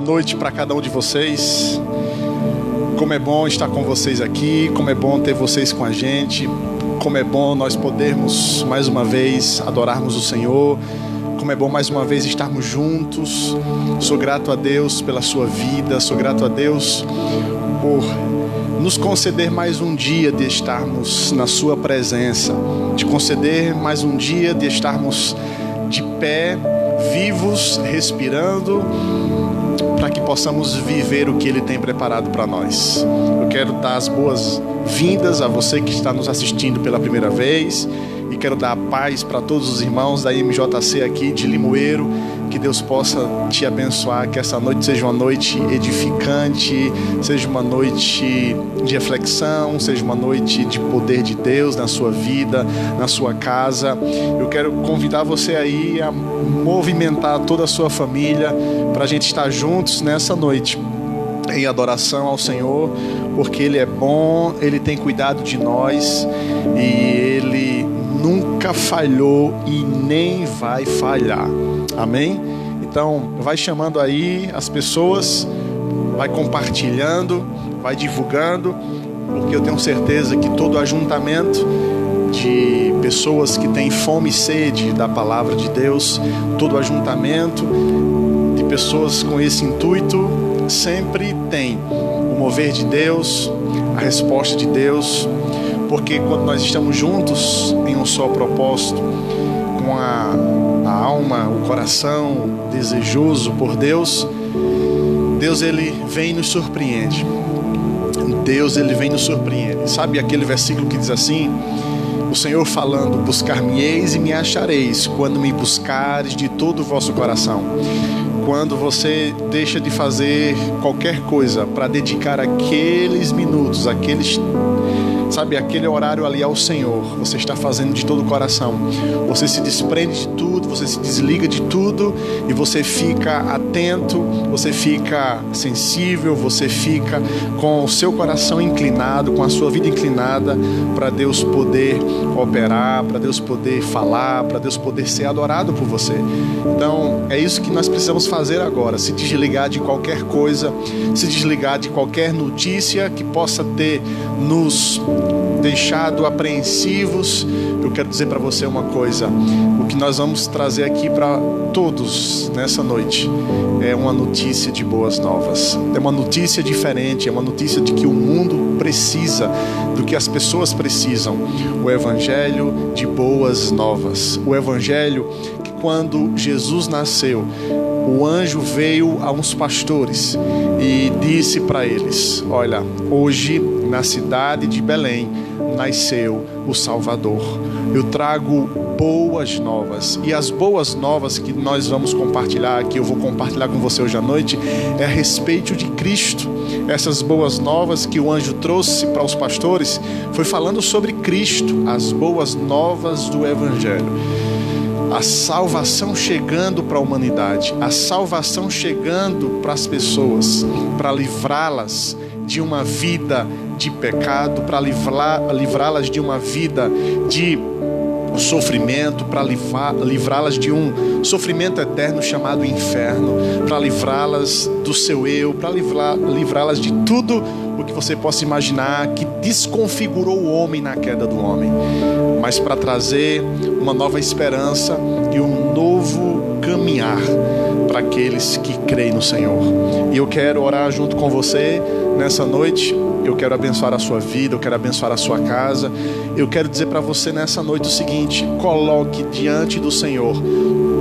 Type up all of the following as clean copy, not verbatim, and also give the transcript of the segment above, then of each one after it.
noite para cada um de vocês. Como é bom estar com vocês aqui, como é bom ter vocês com a gente, como é bom nós podermos mais uma vez adorarmos o Senhor, como é bom mais uma vez estarmos juntos. Sou grato a Deus pela sua vida, sou grato a Deus por nos conceder mais um dia de estarmos na sua presença, de conceder mais um dia de estarmos de pé, vivos, respirando, para que possamos viver o que Ele tem preparado para nós. Eu quero dar as boas-vindas a você que está nos assistindo pela primeira vez e quero dar a paz para todos os irmãos da MJC aqui de Limoeiro. Que Deus possa te abençoar, que essa noite seja uma noite edificante, seja uma noite de reflexão, seja uma noite de poder de Deus na sua vida, na sua casa. Eu quero convidar você aí a movimentar toda a sua família para a gente estar juntos nessa noite em adoração ao Senhor, porque Ele é bom, Ele tem cuidado de nós e Ele nunca falhou e nem vai falhar. Amém? Então, vai chamando aí as pessoas, vai compartilhando, vai divulgando, porque eu tenho certeza que todo ajuntamento de pessoas que têm fome e sede da palavra de Deus, todo ajuntamento de pessoas com esse intuito, sempre tem o mover de Deus, a resposta de Deus, porque quando nós estamos juntos em um só propósito, com a alma, o coração desejoso por Deus, Deus Ele vem e nos surpreende. Deus Ele vem e nos surpreende. Sabe aquele versículo que diz assim? O Senhor falando: buscar-me-eis e me achareis, quando me buscares de todo o vosso coração. Quando você deixa de fazer qualquer coisa para dedicar aqueles minutos, aquele horário ali ao Senhor, você está fazendo de todo o coração. Você se desprende de tudo, você se desliga de tudo e você fica atento, você fica sensível, você fica com o seu coração inclinado, com a sua vida inclinada para Deus poder operar, para Deus poder falar, para Deus poder ser adorado por você. Então, é isso que nós precisamos fazer agora, se desligar de qualquer coisa, se desligar de qualquer notícia que possa ter nos deixado apreensivos. Eu quero dizer para você uma coisa: o que nós vamos trazer aqui para todos nessa noite é uma notícia de boas novas, é uma notícia diferente, é uma notícia de que o mundo precisa, do que as pessoas precisam. O evangelho de boas novas, o evangelho que quando Jesus nasceu, o anjo veio a uns pastores e disse para eles: olha, hoje na cidade de Belém nasceu o Salvador. Eu trago boas novas, e as boas novas que nós vamos compartilhar, que eu vou compartilhar com você hoje à noite, é a respeito de Cristo. Essas boas novas que o anjo trouxe para os pastores foi falando sobre Cristo, as boas novas do Evangelho. A salvação chegando para a humanidade, a salvação chegando para as pessoas, para livrá-las de uma vida de pecado, para livrá-las de uma vida de sofrimento, para livrá-las de um sofrimento eterno chamado inferno, para livrá-las do seu eu, para livrá-las de tudo o que você possa imaginar que desconfigurou o homem na queda do homem, mas para trazer uma nova esperança e um novo caminhar para aqueles que creem no Senhor. E eu quero orar junto com você nessa noite. Eu quero abençoar a sua vida, eu quero abençoar a sua casa. Eu quero dizer para você nessa noite o seguinte: coloque diante do Senhor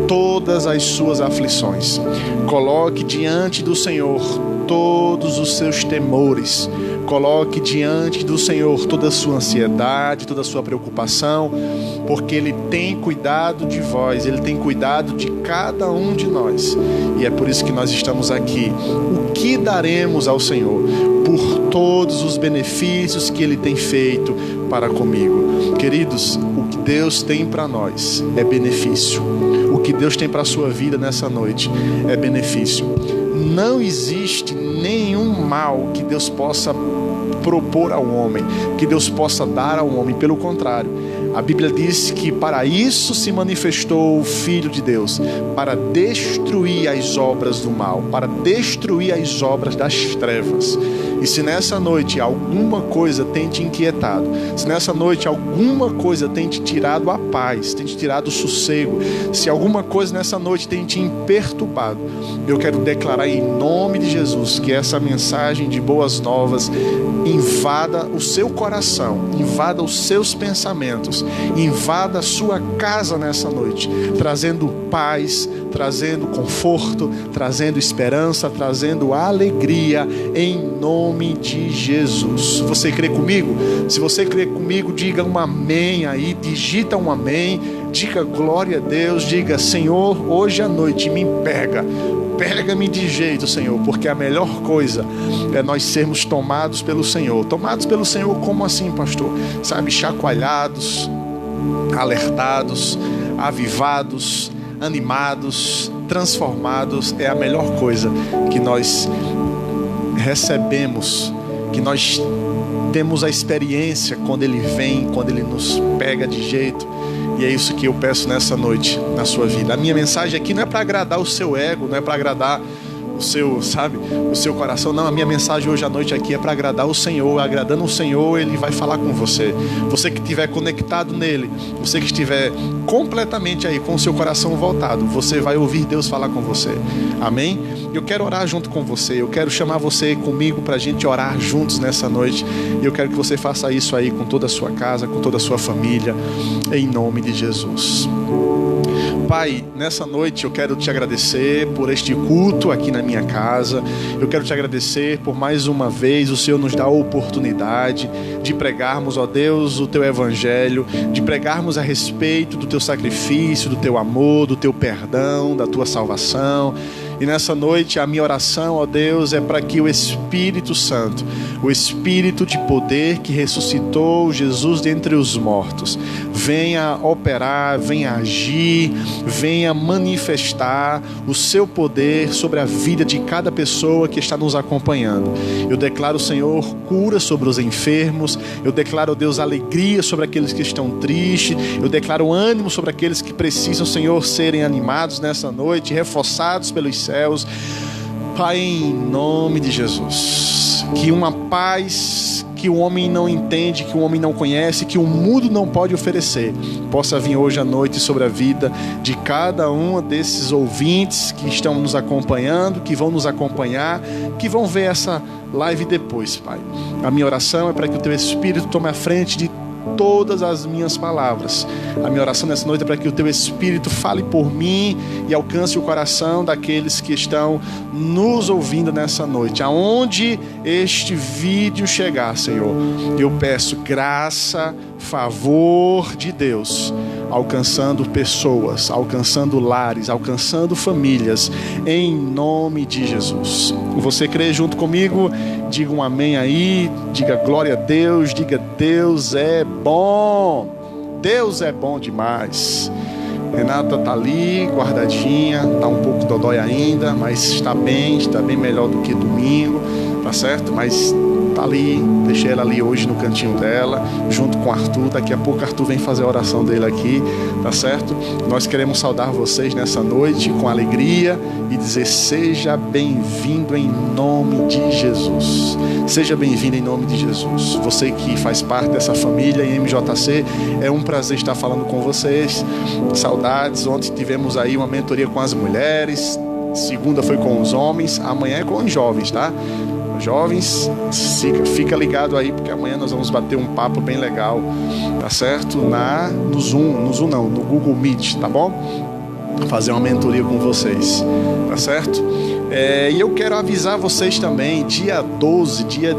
todas as suas aflições. Coloque diante do Senhor todos os seus temores. Coloque diante do Senhor toda a sua ansiedade, toda a sua preocupação, porque Ele tem cuidado de vós, Ele tem cuidado de cada um de nós. E é por isso que nós estamos aqui. O que daremos ao Senhor por todos os benefícios que Ele tem feito para comigo? Queridos, o que Deus tem para nós é benefício. O que Deus tem para a sua vida nessa noite é benefício. Não existe nenhum mal que Deus possa propor ao homem, que Deus possa dar ao homem. Pelo contrário, A Bíblia diz que para isso se manifestou o Filho de Deus, para destruir as obras do mal, para destruir as obras das trevas. E se nessa noite alguma coisa tem te inquietado, se nessa noite alguma coisa tem te tirado a paz, tem te tirado o sossego, se alguma coisa nessa noite tem te perturbado, eu quero declarar em nome de Jesus que essa mensagem de boas novas invada o seu coração, invada os seus pensamentos, invada a sua casa nessa noite, trazendo paz, trazendo conforto, trazendo esperança, trazendo alegria, em nome de Jesus. Você crê comigo? Se você crê comigo, diga um amém aí, digita um amém, diga glória a Deus, diga: Senhor, hoje à noite me pega-me de jeito, Senhor, porque a melhor coisa é nós sermos tomados pelo Senhor. Tomados pelo Senhor, como assim, pastor? Sabe, chacoalhados, alertados, avivados, animados, transformados. É a melhor coisa que nós recebemos, que nós temos a experiência quando Ele vem, quando Ele nos pega de jeito. E é isso que eu peço nessa noite, na sua vida. A minha mensagem aqui não é para agradar o seu ego, não é para agradar o seu, sabe, o seu coração. Não, a minha mensagem hoje à noite aqui é para agradar o Senhor. Agradando o Senhor, Ele vai falar com você. Você que estiver conectado nele, você que estiver completamente aí com o seu coração voltado, você vai ouvir Deus falar com você. Amém? Eu quero orar junto com você. Eu quero chamar você comigo para a gente orar juntos nessa noite. E eu quero que você faça isso aí com toda a sua casa, com toda a sua família, em nome de Jesus. Pai, nessa noite eu quero te agradecer por este culto aqui na minha casa. Eu quero te agradecer por mais uma vez o Senhor nos dá a oportunidade de pregarmos, ó Deus, o teu evangelho, de pregarmos a respeito do teu sacrifício, do teu amor, do teu perdão, da tua salvação. E nessa noite a minha oração, ó Deus, é para que o Espírito Santo, o Espírito de poder que ressuscitou Jesus dentre os mortos, venha operar, venha agir, venha manifestar o seu poder sobre a vida de cada pessoa que está nos acompanhando. Eu declaro, Senhor, cura sobre os enfermos. Eu declaro, Deus, alegria sobre aqueles que estão tristes. Eu declaro ânimo sobre aqueles que precisam, Senhor, serem animados nessa noite, reforçados pelos céus. Pai, em nome de Jesus, que uma paz que o homem não entende, que o homem não conhece, que o mundo não pode oferecer, possa vir hoje à noite sobre a vida de cada um desses ouvintes que estão nos acompanhando, que vão nos acompanhar, que vão ver essa live depois, Pai. A minha oração é para que o Teu Espírito tome a frente de todas as minhas palavras. A minha oração nessa noite é para que o Teu Espírito fale por mim e alcance o coração daqueles que estão nos ouvindo nessa noite. Aonde este vídeo chegar, Senhor, eu peço graça, favor de Deus, alcançando pessoas, alcançando lares, alcançando famílias, em nome de Jesus. Você crê junto comigo? Diga um amém aí, diga glória a Deus, diga Deus é bom. Deus é bom demais. Renata está ali, guardadinha, está um pouco dodói ainda, mas está bem melhor do que domingo, tá certo? Mas está ali, deixei ela ali hoje no cantinho dela, junto com o Arthur. Daqui a pouco Arthur vem fazer a oração dele aqui, tá certo? Nós queremos saudar vocês nessa noite com alegria e dizer: seja bem-vindo em nome de Jesus. Seja bem-vindo em nome de Jesus. Você que faz parte dessa família em MJC, é um prazer estar falando com vocês. Saudades. Ontem tivemos aí uma mentoria com as mulheres, segunda foi com os homens, amanhã é com os jovens, tá? Jovens, fica ligado aí, porque amanhã nós vamos bater um papo bem legal, tá certo? No Zoom não, no Google Meet, tá bom? Fazer uma mentoria com vocês, tá certo? E eu quero avisar vocês também, dia 12, dia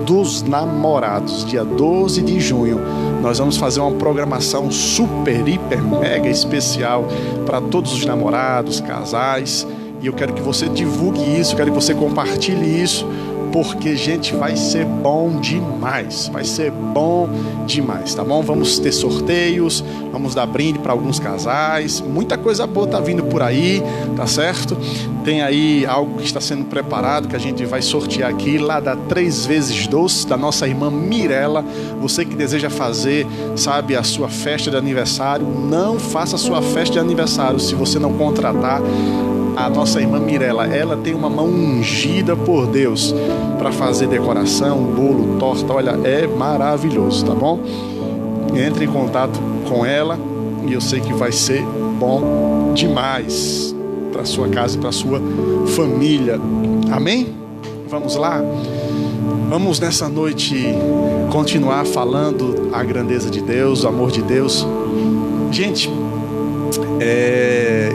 dos namorados, dia 12 de junho, nós vamos fazer uma programação super, hiper, mega especial para todos os namorados, casais. E eu quero que você divulgue isso, quero que você compartilhe isso porque, gente, vai ser bom demais. Vai ser bom demais, tá bom? Vamos ter sorteios, vamos dar brinde para alguns casais. Muita coisa boa tá vindo por aí, tá certo? Tem aí algo que está sendo preparado, que a gente vai sortear aqui, lá da 3 vezes doce, da nossa irmã Mirela. Você que deseja fazer, sabe, a sua festa de aniversário, não faça a sua festa de aniversário se você não contratar a nossa irmã Mirela. Ela tem uma mão ungida por Deus para fazer decoração, bolo, torta. Olha, é maravilhoso, tá bom? Entre em contato com ela e eu sei que vai ser bom demais para sua casa e para sua família. Amém? Vamos lá? Vamos nessa noite continuar falando a grandeza de Deus, o amor de Deus. Gente,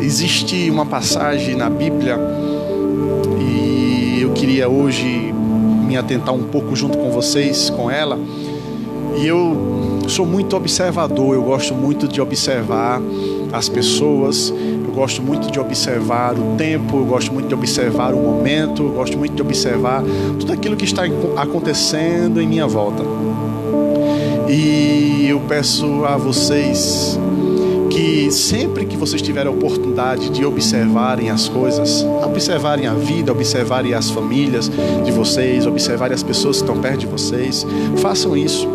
existe uma passagem na Bíblia e eu queria hoje me atentar um pouco junto com vocês, com ela. E eu sou muito observador, eu gosto muito de observar as pessoas, eu gosto muito de observar o tempo, eu gosto muito de observar o momento, eu gosto muito de observar tudo aquilo que está acontecendo em minha volta. E eu peço a vocês que sempre que vocês tiverem a oportunidade de observarem as coisas, observarem a vida, observarem as famílias de vocês, observarem as pessoas que estão perto de vocês, façam isso.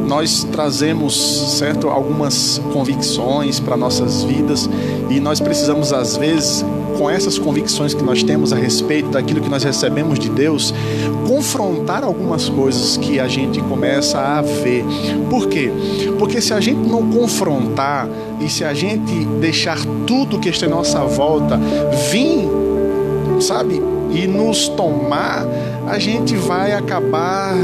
Nós trazemos, certo, algumas convicções para nossas vidas e nós precisamos, às vezes, com essas convicções que nós temos a respeito daquilo que nós recebemos de Deus, confrontar algumas coisas que a gente começa a ver. Por quê? Porque se a gente não confrontar e se a gente deixar tudo que está em nossa volta vir, sabe, e nos tomar, a gente vai acabar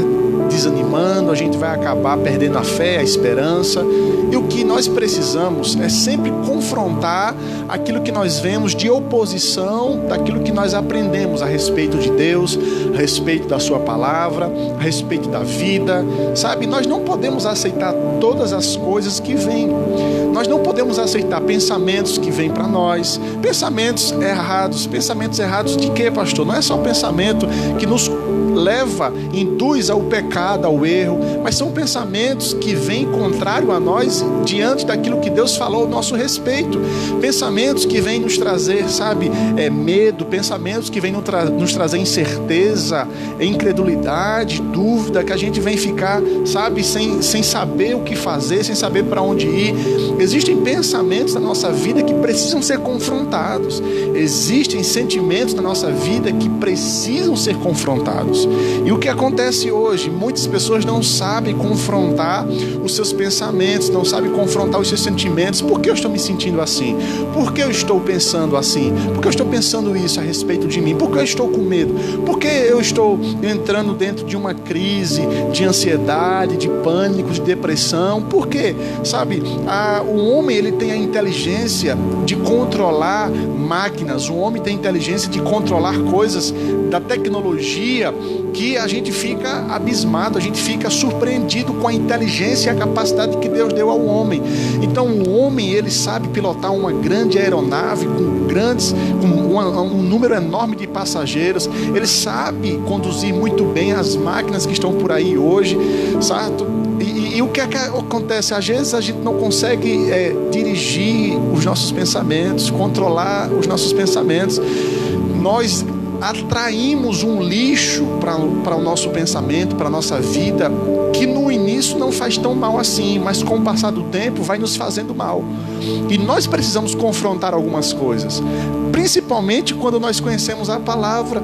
desanimando, a gente vai acabar perdendo a fé, a esperança. E o que nós precisamos é sempre confrontar aquilo que nós vemos de oposição daquilo que nós aprendemos a respeito de Deus, a respeito da sua palavra, a respeito da vida, sabe? Nós não podemos aceitar todas as coisas que vêm. Nós não podemos aceitar pensamentos que vêm para nós, pensamentos errados de quê, pastor? Não é só pensamento que nos leva, induz ao pecado, ao erro, mas são pensamentos que vêm contrário a nós diante daquilo que Deus falou ao nosso respeito, pensamentos que vêm nos trazer, sabe, medo, pensamentos que vêm nos trazer incerteza, incredulidade, dúvida, que a gente vem ficar, sabe, sem saber o que fazer, sem saber para onde ir. Existem pensamentos na nossa vida que precisam ser confrontados, existem sentimentos na nossa vida que precisam ser confrontados. E o que acontece hoje? Muitas pessoas não sabem confrontar os seus pensamentos, não sabem confrontar os seus sentimentos. Por que eu estou me sentindo assim? Por que eu estou pensando assim? Por que eu estou pensando isso a respeito de mim? Por que eu estou com medo? Por que eu estou entrando dentro de uma crise de ansiedade, de pânico, de depressão? Por quê? Sabe, o homem, ele tem a inteligência de controlar máquinas, o homem tem a inteligência de controlar coisas da tecnologia que a gente fica abismado, a gente fica surpreendido com a inteligência e a capacidade que Deus deu ao homem. Então o homem, ele sabe pilotar uma grande aeronave com um número enorme de passageiros, ele sabe conduzir muito bem as máquinas que estão por aí hoje, certo? E o que é que acontece? Às vezes a gente não consegue dirigir os nossos pensamentos, controlar os nossos pensamentos. Nós atraímos um lixo para o nosso pensamento, para a nossa vida, que no início não faz tão mal assim, mas com o passar do tempo vai nos fazendo mal. E nós precisamos confrontar algumas coisas, principalmente quando nós conhecemos a palavra,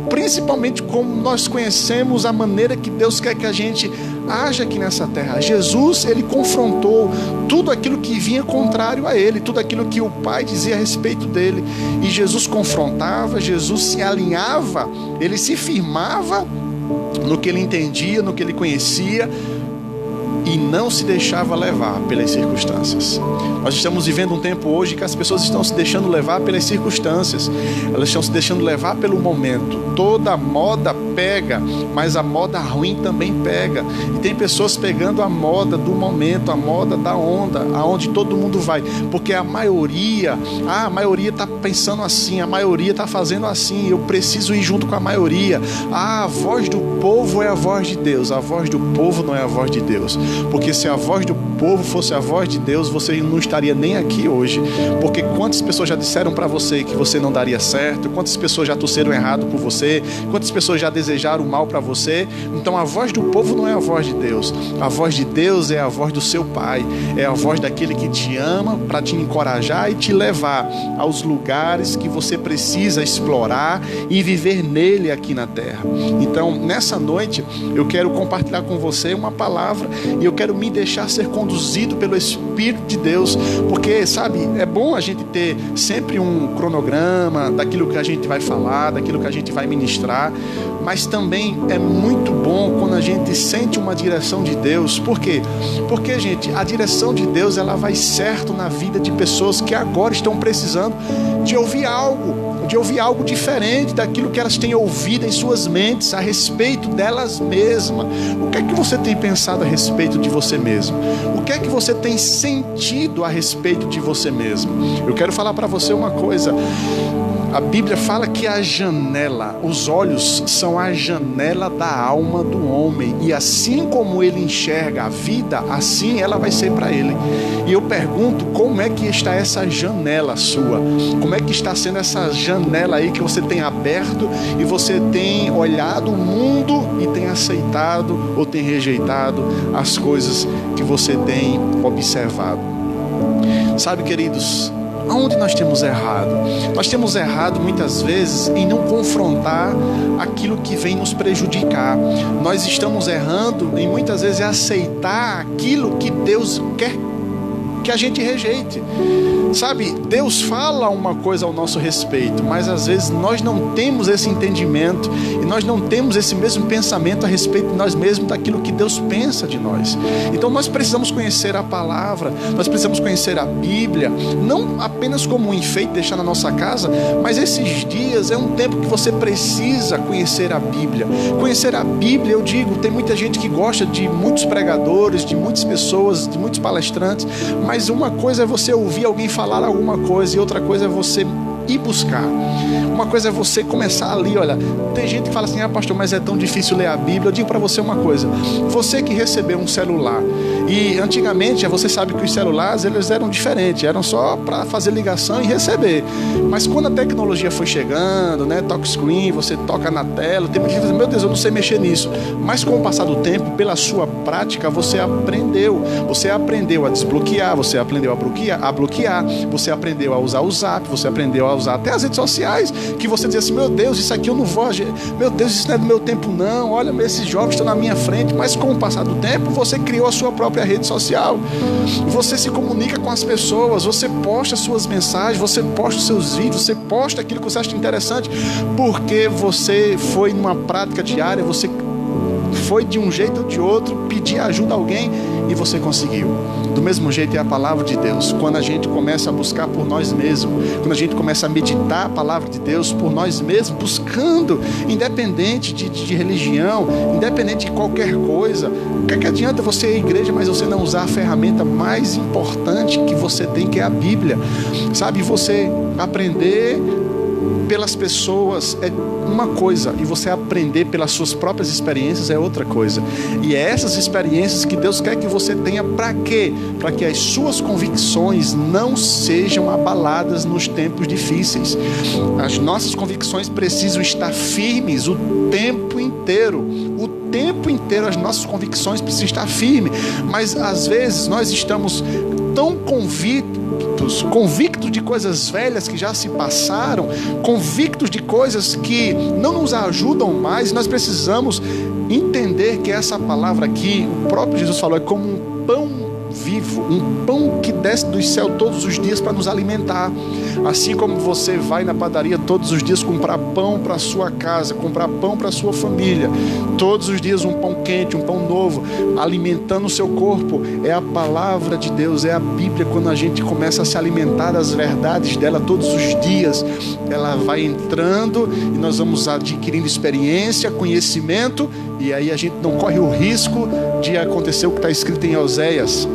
principalmente como nós conhecemos a maneira que Deus quer que a gente haja aqui nessa terra. Jesus, ele confrontou tudo aquilo que vinha contrário a ele, tudo aquilo que o Pai dizia a respeito dele, e Jesus confrontava, Jesus se alinhava, ele se firmava no que ele entendia, no que ele conhecia, e não se deixava levar pelas circunstâncias. Nós estamos vivendo um tempo hoje que as pessoas estão se deixando levar pelas circunstâncias, elas estão se deixando levar pelo momento. Toda moda pega, mas a moda ruim também pega, e tem pessoas pegando a moda do momento, a moda da onda, aonde todo mundo vai, porque a maioria está pensando assim, a maioria está fazendo assim, eu preciso ir junto com a maioria. A voz do povo é a voz de Deus, a voz do povo não é a voz de Deus, porque se a voz do povo fosse a voz de Deus, você não estaria nem aqui hoje, porque quantas pessoas já disseram para você que você não daria certo, quantas pessoas já torceram errado por você, quantas pessoas já desejaram mal para você. Então a voz do povo não é a voz de Deus, a voz de Deus é a voz do seu Pai, é a voz daquele que te ama para te encorajar e te levar aos lugares que você precisa explorar e viver nele aqui na terra. Então nessa noite eu quero compartilhar com você uma palavra, e eu quero me deixar ser conduzido pelo Espírito de Deus, porque sabe, é bom a gente ter sempre um cronograma daquilo que a gente vai falar, daquilo que a gente vai ministrar, mas também é muito bom quando a gente sente uma direção de Deus. Por quê? Porque, gente, a direção de Deus, ela vai certo na vida de pessoas que agora estão precisando de ouvir algo diferente daquilo que elas têm ouvido em suas mentes a respeito delas mesmas. O que é que você tem pensado a respeito de você mesmo? O que é que você tem sentido a respeito de você mesmo? Eu quero falar para você uma coisa. A Bíblia fala que a janela, os olhos são a janela da alma do homem, e assim como ele enxerga a vida, assim ela vai ser para ele. E eu pergunto, como é que está essa janela sua? Como é que está sendo essa janela aí que você tem aberto e você tem olhado o mundo e tem aceitado ou tem rejeitado as coisas que você tem observado? Sabe, queridos, aonde nós temos errado? Nós temos errado muitas vezes em não confrontar aquilo que vem nos prejudicar. Nós estamos errando em muitas vezes aceitar aquilo que Deus quer que a gente rejeite. Sabe, Deus fala uma coisa ao nosso respeito, mas às vezes nós não temos esse entendimento e nós não temos esse mesmo pensamento a respeito de nós mesmos, daquilo que Deus pensa de nós. Então nós precisamos conhecer a palavra, nós precisamos conhecer a Bíblia, não apenas como um enfeite deixar na nossa casa, mas esses dias é um tempo que você precisa conhecer a Bíblia. Conhecer a Bíblia, eu digo, tem muita gente que gosta de muitos pregadores, de muitas pessoas, de muitos palestrantes, mas uma coisa é você ouvir alguém falar alguma coisa e outra coisa é você ir buscar. Uma coisa é você começar ali, olha, tem gente que fala assim, pastor, mas é tão difícil ler a Bíblia. Eu digo para você uma coisa, você que recebeu um celular, e antigamente você sabe que os celulares eles eram diferentes, eram só para fazer ligação e receber, mas quando a tecnologia foi chegando, né, touch screen, você toca na tela, tem muita gente que diz, meu Deus, eu não sei mexer nisso, mas com o passar do tempo, pela sua prática, você aprendeu a desbloquear, você aprendeu a bloquear, você aprendeu a usar o Zap, você aprendeu a usar até as redes sociais, que você diz assim, meu Deus, isso aqui eu não vou, meu Deus, isso não é do meu tempo não, olha, esses jovens estão na minha frente, mas com o passar do tempo, você criou a sua própria rede social, você se comunica com as pessoas, você posta suas mensagens, você posta os seus vídeos, você posta aquilo que você acha interessante, porque você foi numa prática diária, você foi de um jeito ou de outro pedir ajuda a alguém e você conseguiu. Do mesmo jeito é a palavra de Deus. Quando a gente começa a buscar por nós mesmos, quando a gente começa a meditar a palavra de Deus por nós mesmos, buscando, independente de religião, independente de qualquer coisa, o que adianta você ir à igreja, mas você não usar a ferramenta mais importante que você tem, que é a Bíblia? Sabe, você aprender pelas pessoas é uma coisa, e você aprender pelas suas próprias experiências é outra coisa. E é essas experiências que Deus quer que você tenha. Para quê? Para que as suas convicções não sejam abaladas nos tempos difíceis. As nossas convicções precisam estar firmes o tempo inteiro. O tempo inteiro as nossas convicções precisam estar firmes. Mas às vezes nós estamos tão convictos de coisas velhas que já se passaram, convictos de coisas que não nos ajudam mais. Nós precisamos entender que essa palavra aqui, o próprio Jesus falou, é como um pão vivo, um pão que desce do céu todos os dias para nos alimentar. Assim como você vai na padaria todos os dias comprar pão para a sua casa, comprar pão para a sua família, todos os dias um pão quente, um pão novo, alimentando o seu corpo, é a palavra de Deus, é a Bíblia. Quando a gente começa a se alimentar das verdades dela todos os dias, ela vai entrando e nós vamos adquirindo experiência, conhecimento, e aí a gente não corre o risco de acontecer o que está escrito em Oséias,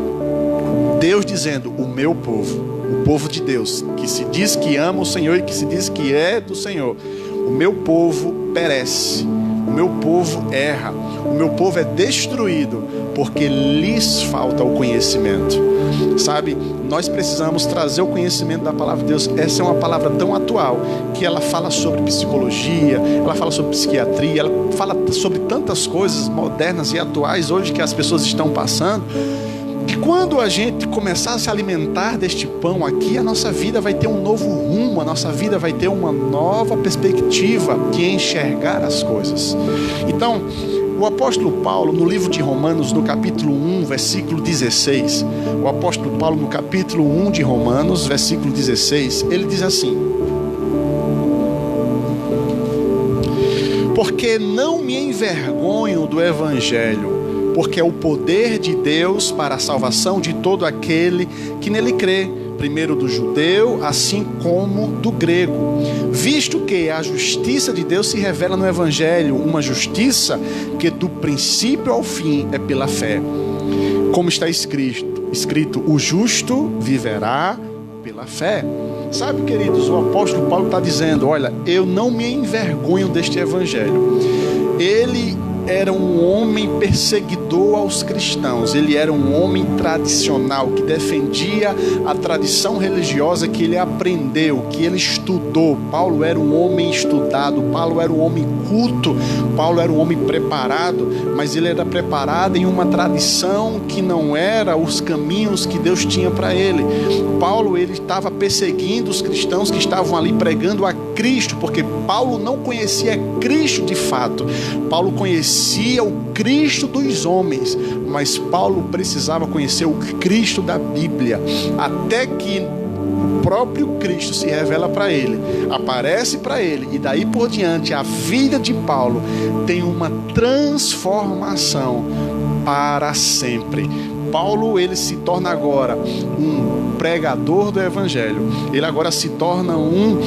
Deus dizendo: o meu povo, o povo de Deus, que se diz que ama o Senhor e que se diz que é do Senhor, o meu povo perece, o meu povo erra, o meu povo é destruído porque lhes falta o conhecimento. Sabe, nós precisamos trazer o conhecimento da palavra de Deus. Essa é uma palavra tão atual que ela fala sobre psicologia, ela fala sobre psiquiatria, ela fala sobre tantas coisas modernas e atuais hoje que as pessoas estão passando, que quando a gente começar a se alimentar deste pão aqui, a nossa vida vai ter um novo rumo, a nossa vida vai ter uma nova perspectiva de enxergar as coisas. Então, o apóstolo Paulo, no livro de Romanos, no capítulo 1, versículo 16, o apóstolo Paulo, no capítulo 1 de Romanos, versículo 16, ele diz assim: porque não me envergonho do evangelho, porque é o poder de Deus para a salvação de todo aquele que nele crê, primeiro do judeu, assim como do grego, visto que a justiça de Deus se revela no evangelho, uma justiça que do princípio ao fim é pela fé, como está escrito, o justo viverá pela fé. Sabe, queridos, o apóstolo Paulo está dizendo: olha, eu não me envergonho deste evangelho. Ele era um homem perseguidor aos cristãos, ele era um homem tradicional, que defendia a tradição religiosa que ele aprendeu, que ele estudou. Paulo era um homem estudado, Paulo era um homem culto, Paulo era um homem preparado, mas ele era preparado em uma tradição que não era os caminhos que Deus tinha para ele. Paulo, ele estava perseguindo os cristãos que estavam ali pregando a Cristo, porque Paulo não conhecia Cristo de fato. Paulo conhecia o Cristo dos homens, mas Paulo precisava conhecer o Cristo da Bíblia, até que o próprio Cristo se revela para ele, aparece para ele, e daí por diante a vida de Paulo tem uma transformação para sempre. Paulo, ele se torna agora um pregador do evangelho, ele agora se torna um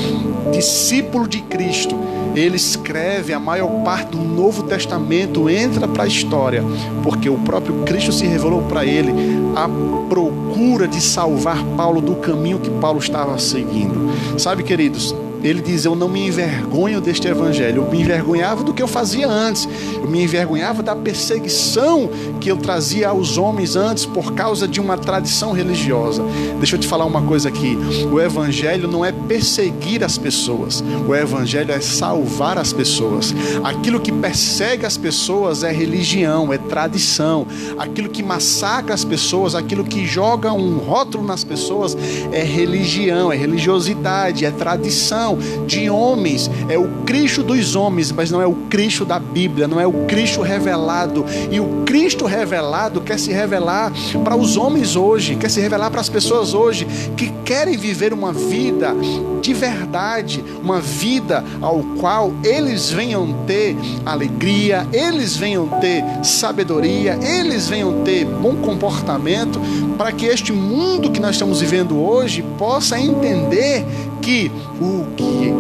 discípulo de Cristo. Ele escreve a maior parte do Novo Testamento, entra para a história, porque o próprio Cristo se revelou para ele à procura de salvar Paulo do caminho que Paulo estava seguindo. Sabe, queridos, ele diz: eu não me envergonho deste evangelho. Eu me envergonhava do que eu fazia antes, eu me envergonhava da perseguição que eu trazia aos homens antes por causa de uma tradição religiosa. Deixa eu te falar uma coisa aqui: o evangelho não é perseguir as pessoas, o evangelho é salvar as pessoas. Aquilo que persegue as pessoas é religião, é tradição. Aquilo que massacra as pessoas, aquilo que joga um rótulo nas pessoas é religião, é religiosidade, é tradição de homens. É o Cristo dos homens, mas não é o Cristo da Bíblia, não é o Cristo revelado. E o Cristo revelado quer se revelar para os homens hoje, quer se revelar para as pessoas hoje que querem viver uma vida de verdade, uma vida ao qual eles venham ter alegria, eles venham ter sabedoria, eles venham ter bom comportamento, para que este mundo que nós estamos vivendo hoje possa entender que o que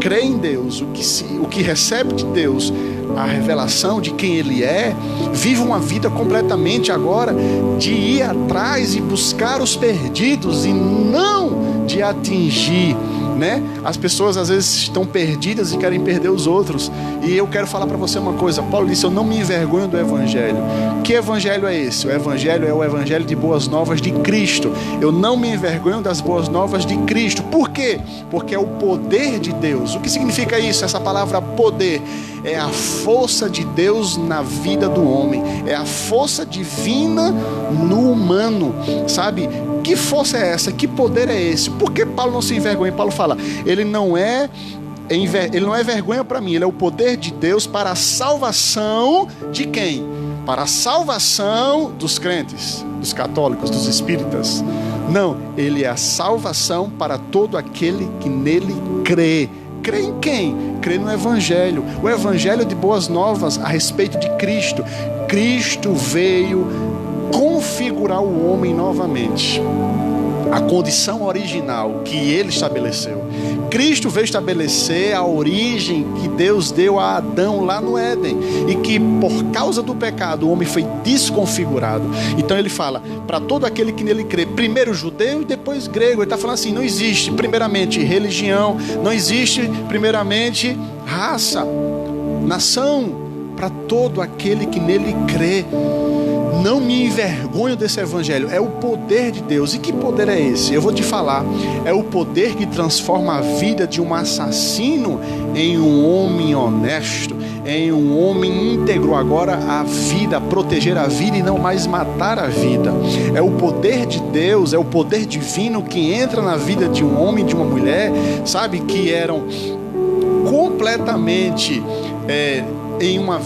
crê em Deus, o que recebe de Deus a revelação de quem Ele é, vive uma vida completamente agora de ir atrás e buscar os perdidos e não de atingir, né? As pessoas às vezes estão perdidas e querem perder os outros. E eu quero falar para você uma coisa. Paulo disse: eu não me envergonho do evangelho. Que evangelho é esse? O evangelho é o evangelho de boas novas de Cristo. Eu não me envergonho das boas novas de Cristo. Por quê? Porque é o poder de Deus. O que significa isso? Essa palavra poder é a força de Deus na vida do homem, é a força divina no humano, sabe? Que força é essa? Que poder é esse? Por que Paulo não se envergonha? Paulo fala: ele não é vergonha para mim, ele é o poder de Deus para a salvação de quem? Para a salvação dos crentes, dos católicos, dos espíritas, Não, ele é a salvação para todo aquele que nele crê. Crê em quem? Crê no Evangelho. O Evangelho de boas novas a respeito de Cristo. Cristo veio configurar o homem novamente. A condição original que ele estabeleceu. Cristo veio estabelecer a origem que Deus deu a Adão lá no Éden, e que por causa do pecado o homem foi desconfigurado. Então ele fala para todo aquele que nele crê, primeiro judeu e depois grego. Ele está falando assim, não existe primeiramente religião, não existe primeiramente raça, nação, para todo aquele que nele crê. Não me envergonho desse evangelho, é o poder de Deus. E que poder é esse? Eu vou te falar, é o poder que transforma a vida de um assassino em um homem honesto, em um homem íntegro agora a vida, proteger a vida e não mais matar a vida. É o poder de Deus, é o poder divino que entra na vida de um homem e de uma mulher, sabe, que eram completamente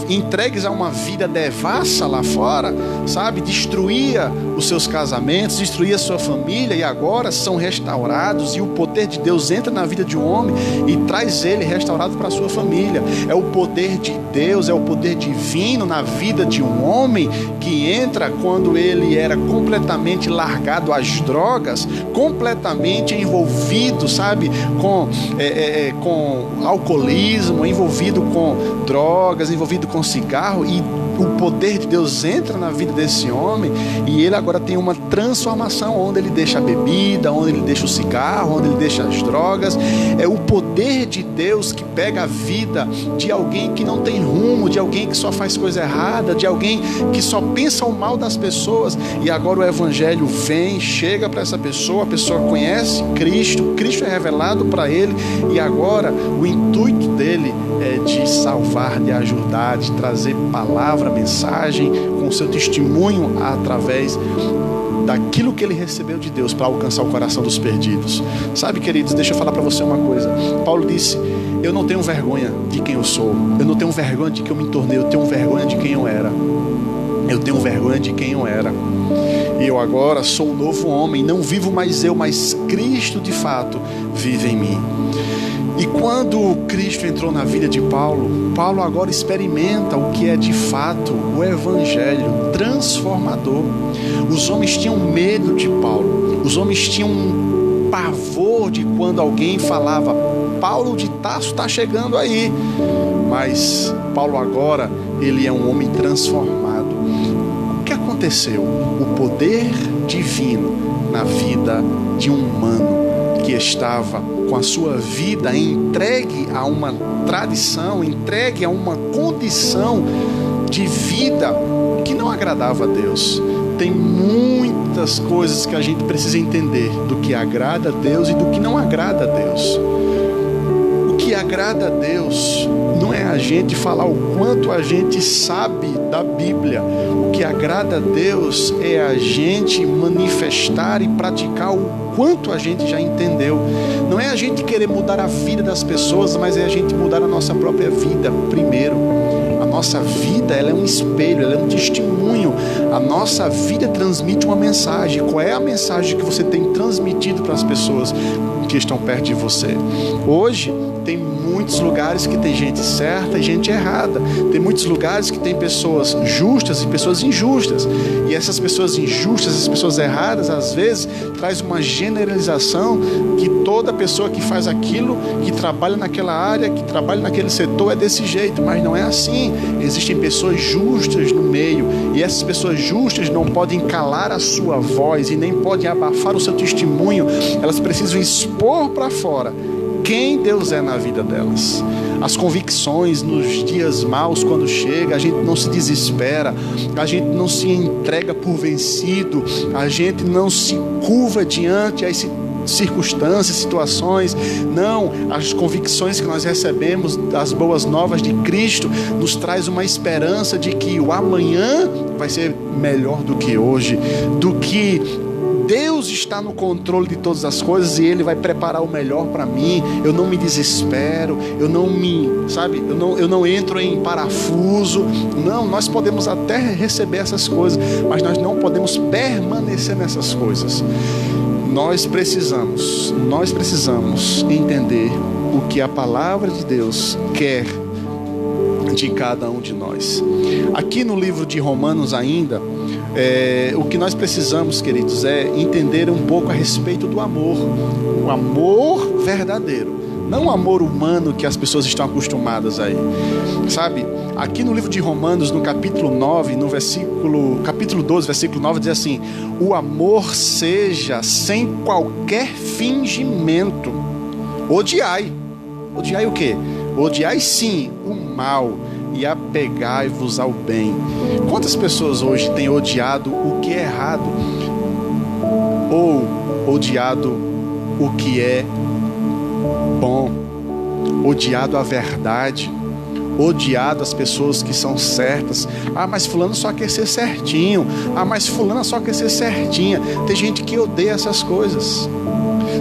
entregues a uma vida devassa lá fora, sabe, destruía os seus casamentos, destruía a sua família, e agora são restaurados, e o poder de Deus entra na vida de um homem e traz ele restaurado para a sua família. É o poder de Deus, é o poder divino na vida de um homem que entra quando ele era completamente largado às drogas, completamente envolvido, sabe, com alcoolismo, envolvido com drogas, envolvido com cigarro, e o poder de Deus entra na vida desse homem e ele agora tem uma transformação, onde ele deixa a bebida, onde ele deixa o cigarro, onde ele deixa as drogas. É o poder de Deus que pega a vida de alguém que não tem rumo, de alguém que só faz coisa errada, de alguém que só pensa o mal das pessoas, e agora o evangelho vem, chega para essa pessoa, a pessoa conhece Cristo, Cristo é revelado para ele, e agora o intuito dele é de salvar, de ajudar, de trazer palavra, mensagem, com o seu testemunho através daquilo que ele recebeu de Deus para alcançar o coração dos perdidos. Sabe, queridos, deixa eu falar para você uma coisa. Paulo disse, eu não tenho vergonha de quem eu sou, eu não tenho vergonha de que eu me tornei, eu tenho vergonha de quem eu era. Eu tenho vergonha de quem eu era. E eu agora sou um novo homem, não vivo mais eu, mas Cristo de fato vive em mim. E quando Cristo entrou na vida de Paulo, Paulo agora experimenta o que é de fato o evangelho transformador. Os homens tinham medo de Paulo, os homens tinham um pavor de quando alguém falava, Paulo de Tarso está chegando aí. Mas Paulo agora, ele é um homem transformado. O que aconteceu? O poder divino na vida de um humano que estava com a sua vida entregue a uma tradição, entregue a uma condição de vida que não agradava a Deus. Tem muitas coisas que a gente precisa entender do que agrada a Deus e do que não agrada a Deus. O que agrada a Deus não é a gente falar o quanto a gente sabe da Bíblia. O que agrada a Deus é a gente manifestar e praticar o quanto a gente já entendeu. Não é a gente querer mudar a vida das pessoas, mas é a gente mudar a nossa própria vida primeiro. A nossa vida, ela é um espelho, ela é um testemunho. A nossa vida transmite uma mensagem. Qual é a mensagem que você tem transmitido para as pessoas que estão perto de você? Hoje tem muitos lugares que tem gente certa e gente errada. Tem muitos lugares que tem pessoas justas e pessoas injustas. E essas pessoas injustas, essas pessoas erradas, às vezes, traz uma generalização que toda pessoa que faz aquilo, que trabalha naquela área, que trabalha naquele setor, é desse jeito. Mas não é assim. Existem pessoas justas no meio. E essas pessoas justas não podem calar a sua voz e nem podem abafar o seu testemunho. Elas precisam expor para fora quem Deus é na vida delas. As convicções nos dias maus, quando chega, a gente não se desespera, a gente não se entrega por vencido, a gente não se curva diante às circunstâncias, situações. Não, as convicções que nós recebemos das boas novas de Cristo nos traz uma esperança de que o amanhã vai ser melhor do que hoje, do que Deus está no controle de todas as coisas e Ele vai preparar o melhor para mim. Eu não me desespero, eu não entro em parafuso. Não, nós podemos até receber essas coisas, mas nós não podemos permanecer nessas coisas. nós precisamos entender o que a palavra de Deus quer de cada um de nós. Aqui no livro de Romanos ainda, o que nós precisamos, queridos, é entender um pouco a respeito do amor. O amor verdadeiro, não o amor humano que as pessoas estão acostumadas aí. Sabe, aqui no livro de Romanos, no capítulo 9, capítulo 12, versículo 9, diz assim: o amor seja sem qualquer fingimento. Odiai o quê? Odiai sim o mal e apegai-vos ao bem. Quantas pessoas hoje têm odiado o que é errado, ou odiado o que é bom, odiado a verdade, odiado as pessoas que são certas? Ah, mas fulano só quer ser certinho. Ah, mas fulana só quer ser certinha. Tem gente que odeia essas coisas.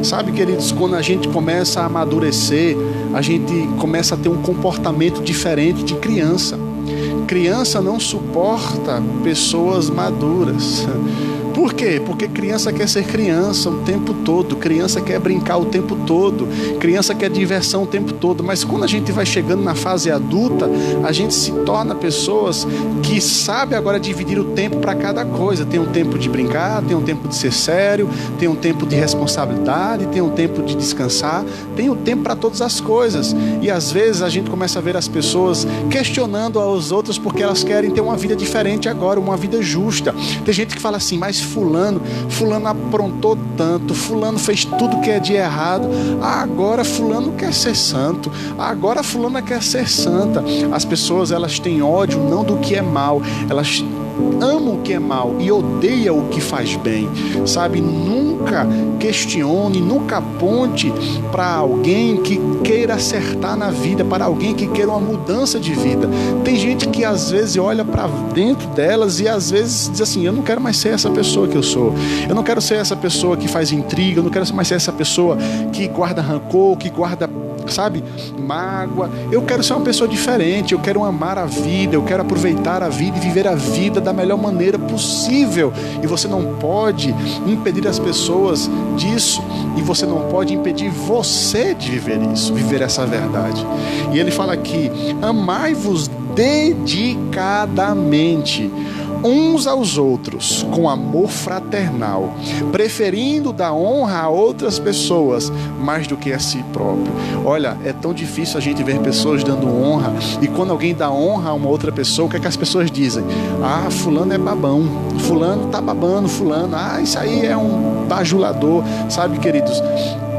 Sabe, queridos, quando a gente começa a amadurecer, a gente começa a ter um comportamento diferente de criança. Criança não suporta pessoas maduras. Por quê? Porque criança quer ser criança o tempo todo, criança quer brincar o tempo todo, criança quer diversão o tempo todo. Mas quando a gente vai chegando na fase adulta, a gente se torna pessoas que sabem agora dividir o tempo para cada coisa. Tem um tempo de brincar, tem um tempo de ser sério, tem um tempo de responsabilidade, tem um tempo de descansar, tem um tempo para todas as coisas. E às vezes a gente começa a ver as pessoas questionando aos outros porque elas querem ter uma vida diferente agora, uma vida justa. Tem gente que fala assim: mas fulano aprontou tanto, fulano fez tudo que é de errado, agora fulano quer ser santo, agora fulana quer ser santa. As pessoas, elas têm ódio não do que é mal, elas amam o que é mal e odeiam o que faz bem, sabe? Nunca questione, nunca aponte para alguém que queira acertar na vida, para alguém que queira uma mudança de vida. Tem gente que às vezes olha para dentro delas e às vezes diz assim: eu não quero mais ser essa pessoa que eu sou, eu não quero ser essa pessoa que faz intriga, eu não quero mais ser essa pessoa que guarda rancor, que guarda, sabe, mágoa. Eu quero ser uma pessoa diferente, eu quero amar a vida, eu quero aproveitar a vida e viver a vida da melhor maneira possível. E você não pode impedir as pessoas disso, e você não pode impedir você de viver isso, viver essa verdade. E ele fala aqui: amai-vos dedicadamente uns aos outros com amor fraternal, preferindo dar honra a outras pessoas mais do que a si próprio. Olha, é tão difícil a gente ver pessoas dando honra, e quando alguém dá honra a uma outra pessoa, o que é que as pessoas dizem? Ah, fulano é babão, fulano tá babando fulano, ah, isso aí é um bajulador. Sabe, queridos,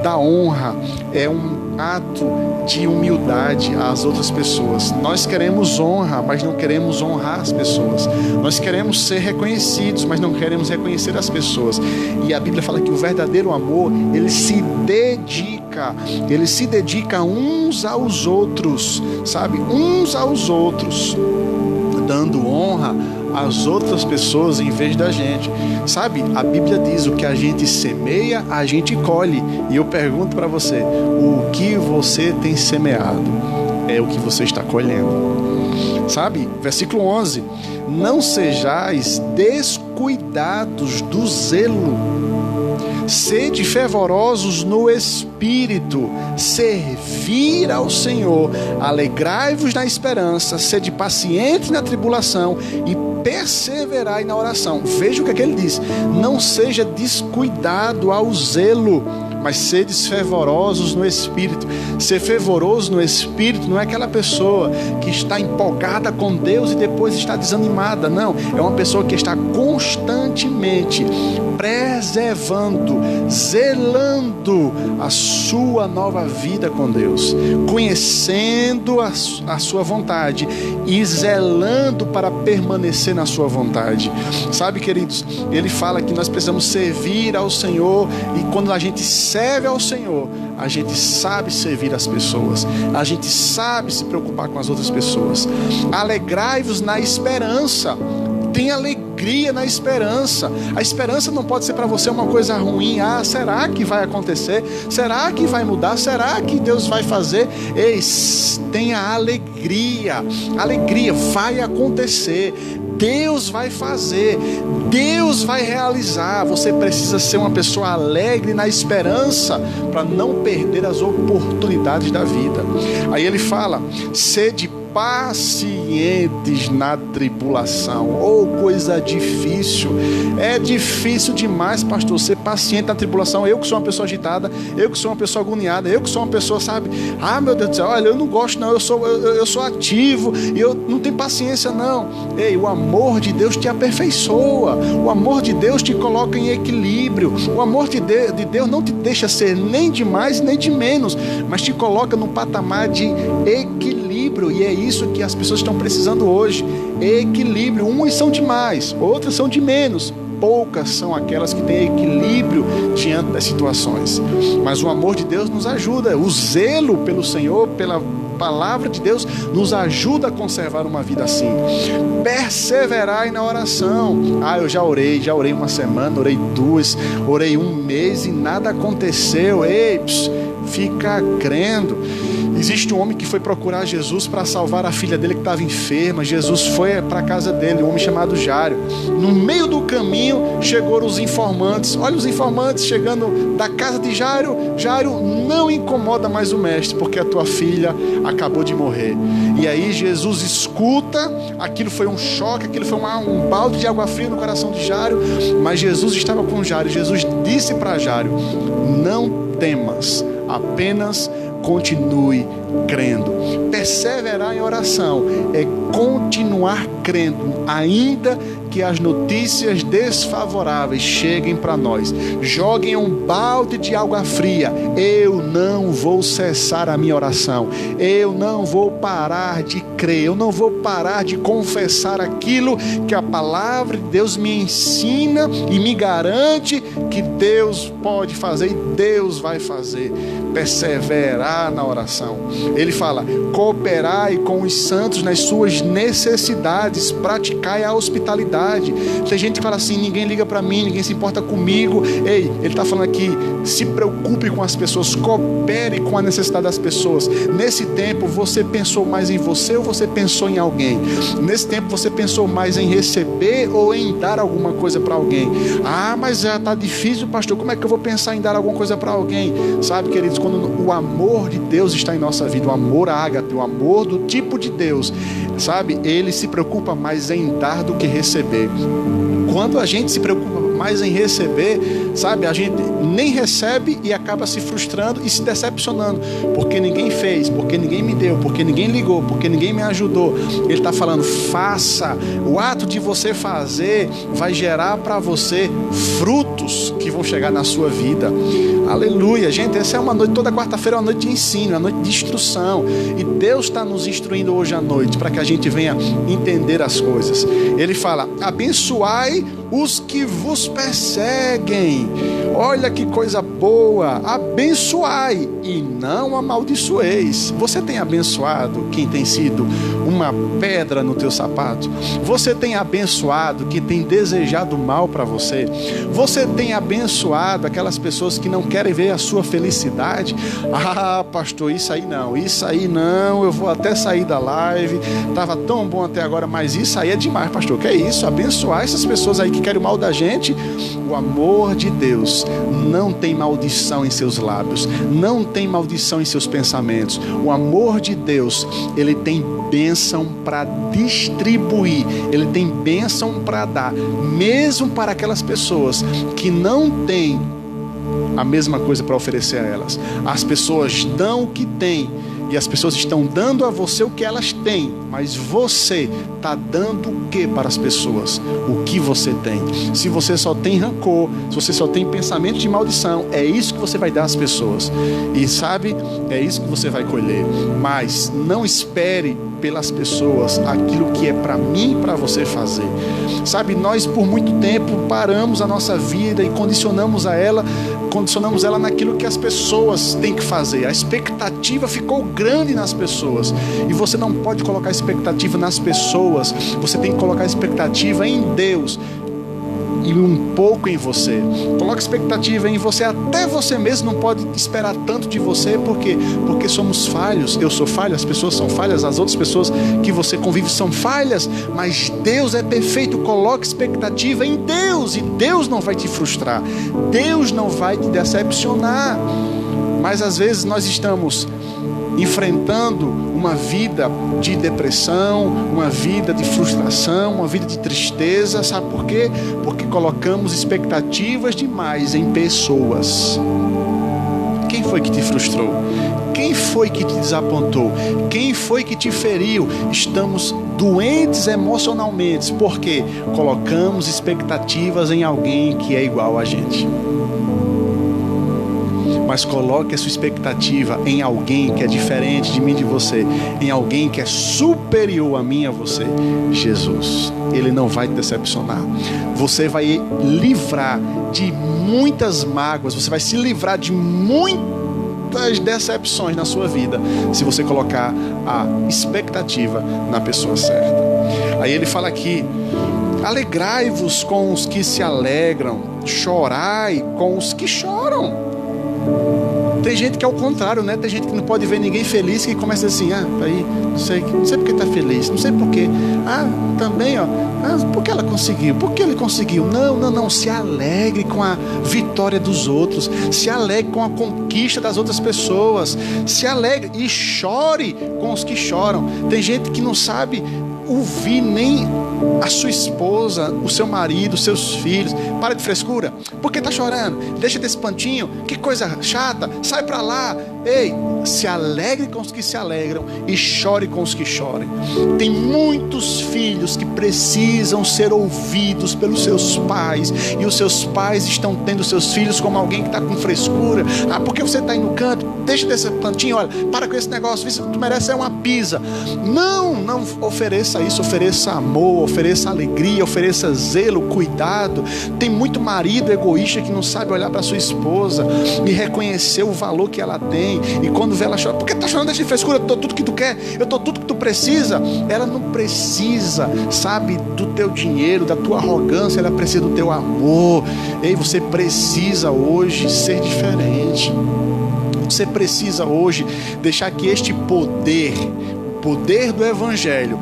dar honra é um ato de humildade às outras pessoas. Nós queremos honra, mas não queremos honrar as pessoas. Nós queremos ser reconhecidos, mas não queremos reconhecer as pessoas. E a Bíblia fala que o verdadeiro amor, ele se dedica uns aos outros, sabe? Uns aos outros, dando honra às outras pessoas em vez da gente. Sabe, a Bíblia diz: o que a gente semeia, a gente colhe. E eu pergunto para você: o que você tem semeado é o que você está colhendo. Sabe, versículo 11: não sejais descuidados do zelo, sede fervorosos no espírito, servir ao Senhor, alegrai-vos na esperança, sede pacientes na tribulação e perseverai na oração. Veja o que é que ele diz: não seja descuidado ao zelo, mas sedes fervorosos no espírito. Ser fervoroso no espírito não é aquela pessoa que está empolgada com Deus e depois está desanimada. Não, é uma pessoa que está constantemente preservando, zelando a sua nova vida com Deus, conhecendo a sua vontade e zelando para permanecer na sua vontade. Sabe, queridos, ele fala que nós precisamos servir ao Senhor, e quando a gente serve ao Senhor, a gente sabe servir as pessoas, a gente sabe se preocupar com as outras pessoas. Alegrai-vos na esperança. Tem alegria alegria na esperança. A esperança não pode ser para você uma coisa ruim. Ah, será que vai acontecer? Será que vai mudar? Será que Deus vai fazer? Ei, tenha alegria. Alegria, vai acontecer. Deus vai fazer, Deus vai realizar. Você precisa ser uma pessoa alegre na esperança para não perder as oportunidades da vida. Aí ele fala: sede pacientes na tribulação. Oh, coisa difícil. É difícil demais, pastor, ser paciente na tribulação. Eu que sou uma pessoa agitada, eu que sou uma pessoa agoniada, eu que sou uma pessoa, sabe, ah, meu Deus do céu, olha, eu não gosto não, eu sou ativo e eu não tenho paciência não. Ei, o amor de Deus te aperfeiçoa, o amor de Deus te coloca em equilíbrio, o amor de Deus não te deixa ser nem de mais nem de menos, mas te coloca num patamar de equilíbrio. E é isso que as pessoas estão precisando hoje: equilíbrio. Umas são de mais, outras são de menos. Poucas são aquelas que têm equilíbrio diante das situações. Mas o amor de Deus nos ajuda. O zelo pelo Senhor, pela palavra de Deus, nos ajuda a conservar uma vida assim. Perseverai na oração. Ah, eu já orei uma semana, orei 2, orei 1 mês e nada aconteceu. Ei, fica crendo. Existe um homem que foi procurar Jesus para salvar a filha dele que estava enferma. Jesus foi para a casa dele, um homem chamado Jairo. No meio do caminho chegaram os informantes. Olha os informantes chegando da casa de Jairo. Jairo, não incomoda mais o mestre, porque a tua filha acabou de morrer. E aí Jesus escuta. Aquilo foi um choque, aquilo foi um balde de água fria no coração de Jairo. Mas Jesus estava com Jairo. Jesus disse para Jairo: não temas, apenas continue crendo. Perseverar em oração é continuar crendo, ainda que as notícias desfavoráveis cheguem para nós. Joguem um balde de água fria. Eu não vou cessar a minha oração. Eu não vou parar de crer. Eu não vou parar de confessar aquilo que a palavra de Deus me ensina e me garante que Deus pode fazer e Deus vai fazer. Perseverar na oração. Ele fala: cooperai com os santos nas suas necessidades, praticai a hospitalidade. Tem gente que fala assim: ninguém liga para mim, ninguém se importa comigo. Ei, ele está falando aqui: se preocupe com as pessoas, coopere com a necessidade das pessoas. Nesse tempo você pensou mais em você ou você pensou em alguém? Nesse tempo você pensou mais em receber ou em dar alguma coisa para alguém? Ah, mas já está difícil, pastor, como é que eu vou pensar em dar alguma coisa para alguém? Sabe, queridos, quando o amor de Deus está em nossa vida, o amor ágape, o amor do tipo de Deus, sabe, ele se preocupa mais em dar do que receber. Quando a gente se preocupa mais em receber, sabe, a gente nem recebe e acaba se frustrando e se decepcionando, porque ninguém fez, porque ninguém me deu, porque ninguém ligou, porque ninguém me ajudou. Ele está falando: faça. O ato de você fazer vai gerar para você frutos que vão chegar na sua vida. Aleluia, gente, essa é uma noite, toda quarta-feira é uma noite de ensino, é uma noite de instrução, e Deus está nos instruindo hoje à noite para que a gente venha entender as coisas. Ele fala: abençoai os que vos perseguem. Olha que coisa boa, abençoai e não amaldiçoeis. Você tem abençoado quem tem sido uma pedra no teu sapato? Você tem abençoado quem tem desejado mal para você? Você tem abençoado aquelas pessoas que não querem ver a sua felicidade? Ah, pastor, isso aí não, eu vou até sair da live, estava tão bom até agora, mas isso aí é demais, pastor. Que é isso? Abençoar essas pessoas aí que querem o mal da gente? O amor de Deus não tem maldição em seus lábios, não tem maldição em seus pensamentos. O amor de Deus, ele tem bênção para distribuir, ele tem bênção para dar, mesmo para aquelas pessoas que não têm a mesma coisa para oferecer a elas. As pessoas dão o que têm, e as pessoas estão dando a você o que elas têm, mas você está dando o que para as pessoas? O que você tem? Se você só tem rancor, se você só tem pensamento de maldição, é isso que você vai dar às pessoas, e sabe, é isso que você vai colher. Mas não espere pelas pessoas aquilo que é para mim e para você fazer. Sabe, nós por muito tempo paramos a nossa vida e condicionamos ela naquilo que as pessoas têm que fazer. A expectativa ficou grande nas pessoas, e você não pode colocar expectativa nas pessoas, você tem que colocar expectativa em Deus. e um pouco em você. Coloque expectativa em você. Até você mesmo não pode esperar tanto de você. Por quê? Porque somos falhos. Eu sou falho, as pessoas são falhas, as outras pessoas que você convive são falhas, mas Deus é perfeito. Coloque expectativa em Deus, e Deus não vai te frustrar, Deus não vai te decepcionar. Mas às vezes nós estamos enfrentando uma vida de depressão, uma vida de frustração, uma vida de tristeza. Sabe por quê? Porque colocamos expectativas demais em pessoas. Quem foi que te frustrou? Quem foi que te desapontou? Quem foi que te feriu? Estamos doentes emocionalmente porque colocamos expectativas em alguém que é igual a gente. Mas coloque a sua expectativa em alguém que é diferente de mim e de você, em alguém que é superior a mim e a você, Jesus. Ele não vai te decepcionar. Você vai livrar de muitas mágoas, você vai se livrar de muitas decepções na sua vida, se você colocar a expectativa na pessoa certa. Aí ele fala aqui: alegrai-vos com os que se alegram, chorai com os que choram. Tem gente que é o contrário, né? Tem gente que não pode ver ninguém feliz, que começa assim: aí, não sei porque está feliz, não sei porquê. Também, por que ela conseguiu? Por que ele conseguiu? Não, se alegre com a vitória dos outros, se alegre com a conquista das outras pessoas, se alegre e chore com os que choram. Tem gente que não sabe ouvir nem a sua esposa, o seu marido, os seus filhos. Para de frescura, por que está chorando? Deixa desse pantinho, que coisa chata, sai para lá. Ei, se alegre com os que se alegram e chore com os que chorem. Tem muitos filhos que precisam ser ouvidos pelos seus pais, e os seus pais estão tendo seus filhos como alguém que está com frescura. Por que você está aí no canto? Deixa desse pantinho, olha, para com esse negócio, tu merece uma pizza. Não ofereça isso, ofereça amor, ofereça alegria, ofereça zelo, cuidado. Tem muito marido egoísta que não sabe olhar para sua esposa e reconhecer o valor que ela tem, e quando vê ela chora: por que tá chorando? Deixa de frescura, eu tô tudo que tu quer, eu tô tudo que tu precisa. Ela não precisa, sabe, do teu dinheiro, da tua arrogância, ela precisa do teu amor. Ei, você precisa hoje ser diferente. Você precisa hoje deixar que este poder, o poder do Evangelho,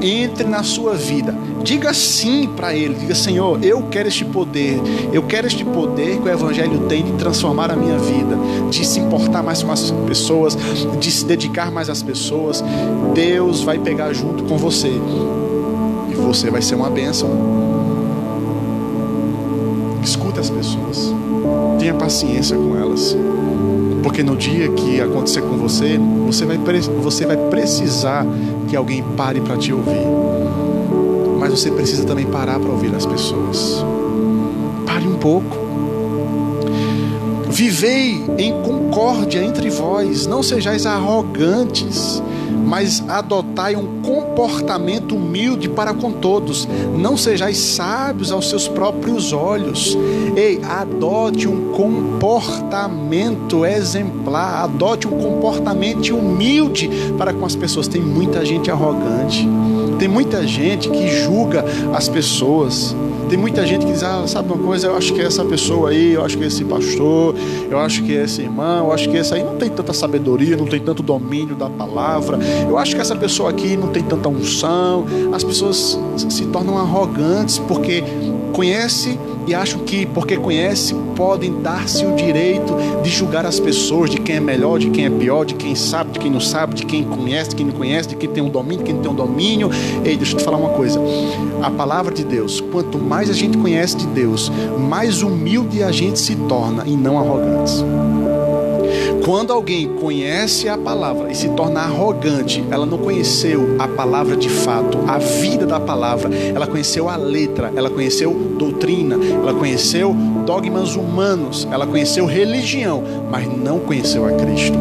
entre na sua vida. Diga sim para ele, diga: Senhor, eu quero este poder que o Evangelho tem de transformar a minha vida, de se importar mais com as pessoas, de se dedicar mais às pessoas. Deus vai pegar junto com você e você vai ser uma bênção. Escuta as pessoas, tenha paciência com elas, porque no dia que acontecer com você, você vai precisar que alguém pare para te ouvir. Mas você precisa também parar para ouvir as pessoas. Pare um pouco. Vivei em concórdia entre vós, não sejais arrogantes, mas adotai um comportamento humilde para com todos. Não sejais sábios aos seus próprios olhos. Ei, adote um comportamento exemplar, adote um comportamento humilde para com as pessoas. Tem muita gente arrogante, tem muita gente que julga as pessoas. Tem muita gente que diz: sabe uma coisa, eu acho que essa pessoa aí, eu acho que esse pastor, eu acho que esse irmão, eu acho que esse aí não tem tanta sabedoria, não tem tanto domínio da palavra, eu acho que essa pessoa aqui não tem tanta unção. As pessoas se tornam arrogantes porque conhece e acham que, porque conhece, podem dar-se o direito de julgar as pessoas, de quem é melhor, de quem é pior, de quem sabe, de quem não sabe, de quem conhece, de quem não conhece, de quem tem um domínio, de quem não tem um domínio. Ei, deixa eu te falar uma coisa: a palavra de Deus, quanto mais a gente conhece de Deus, mais humilde a gente se torna e não arrogante. Quando alguém conhece a palavra e se torna arrogante, ela não conheceu a palavra de fato, a vida da palavra. Ela conheceu a letra, ela conheceu doutrina, ela conheceu dogmas humanos, ela conheceu religião, mas não conheceu a Cristo.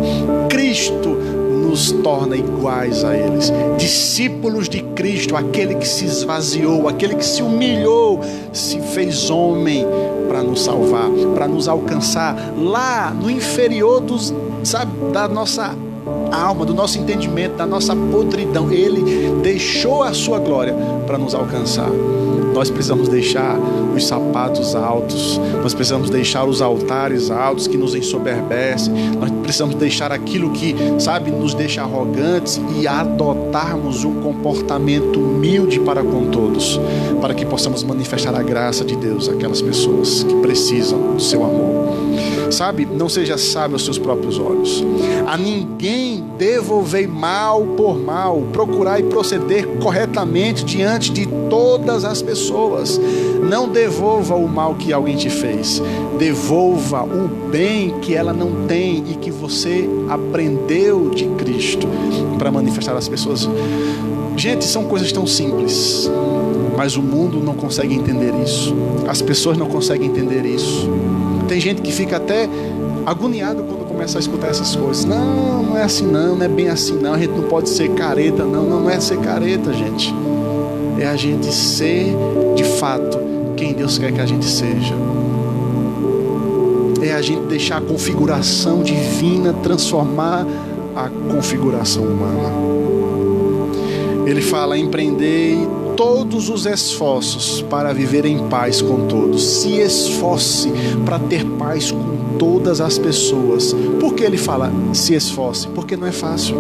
Cristo nos torna iguais a eles, discípulos de Cristo, aquele que se esvaziou, aquele que se humilhou, se fez homem para nos salvar, para nos alcançar lá no inferior da nossa alma, do nosso entendimento, da nossa podridão. Ele deixou a sua glória para nos alcançar. Nós precisamos deixar os sapatos altos, nós precisamos deixar os altares altos que nos ensoberbecem, nós precisamos deixar aquilo que, nos deixa arrogantes e adotarmos um comportamento humilde para com todos, para que possamos manifestar a graça de Deus àquelas pessoas que precisam do seu amor. Não seja sábio aos seus próprios olhos. A ninguém devolvei mal por mal. Procurai proceder corretamente diante de todas as pessoas. Não devolva o mal que alguém te fez. Devolva o bem que ela não tem e que você aprendeu de Cristo para manifestar às pessoas. Gente, são coisas tão simples, mas o mundo não consegue entender isso. As pessoas não conseguem entender isso. Tem gente que fica até agoniado quando começa a escutar essas coisas. Não é assim não é bem assim não. A gente não pode ser careta, não é ser careta, gente. É a gente ser, de fato, quem Deus quer que a gente seja. É a gente deixar a configuração divina transformar a configuração humana. Ele fala: empreendei todos os esforços para viver em paz com todos. Se esforce para ter paz com todas as pessoas. Por que ele fala se esforce? Porque não é fácil.